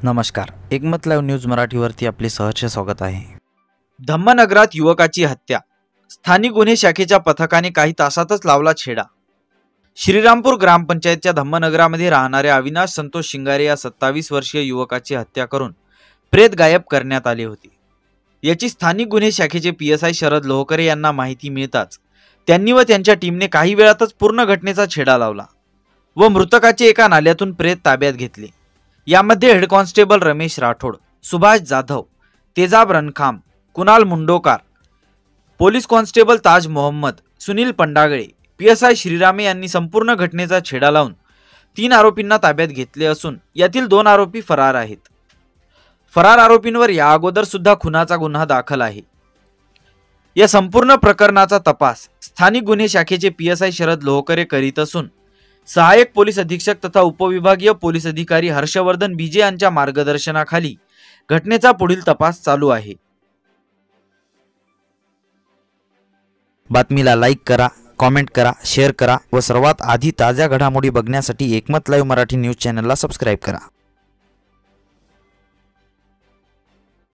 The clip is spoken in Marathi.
नमस्कार, एकमत लाईव्ह न्यूज मराठीवरती आपले सहर्ष स्वागत आहे। धम्मनगरात युवकाची हत्या, स्थानिक गुन्हे शाखेच्या पथकाने काही तासातच लावला छेडा। श्रीरामपूर ग्रामपंचायतच्या धम्मनगरामध्ये राहणाऱ्या अविनाश संतोष शिंगारे या 27 वर्षीय युवकाची हत्या करून प्रेत गायब करण्यात आले होते। याची स्थानिक गुन्हे शाखेचे PSI शरद लोहकरे यांना माहिती मिळताच त्यांनी व त्यांच्या टीमने काही वेळातच पूर्ण घटनेचा छेडा लावला व मृतकाचे एका नाल्यातून प्रेत ताब्यात घेतले। यामध्ये हेड कॉन्स्टेबल रमेश राठोड, सुभाष जाधव, तेजाब रणखाम, कुणाल मुंडोकार, पोलीस कॉन्स्टेबल ताज मोहम्मद, सुनील पंडागळे, PSI श्रीरामे यांनी संपूर्ण घटनेचा छेडा लावून 3 आरोपींना ताब्यात घेतले असून यातील 2 आरोपी फरार आहेत। फरार आरोपींवर या अगोदर सुद्धा खुनाचा गुन्हा दाखल आहे। या संपूर्ण प्रकरणाचा तपास स्थानिक गुन्हे शाखेचे PSI शरद लोहकरे करीत असून सहाय्यक पोलीस अधीक्षक तथा उपविभागीय पोलीस अधिकारी हर्षवर्धन बीजे यांच्या मार्गदर्शनाखाली घटनेचा पुढील तपास चालू आहे। बातमीला लाईक करा, कमेंट करा, शेअर करा व सर्वात आधी ताज्या घडामोडी बघण्यासाठी एकमत लाईव्ह मराठी न्यूज चॅनलला सबस्क्राइब करा।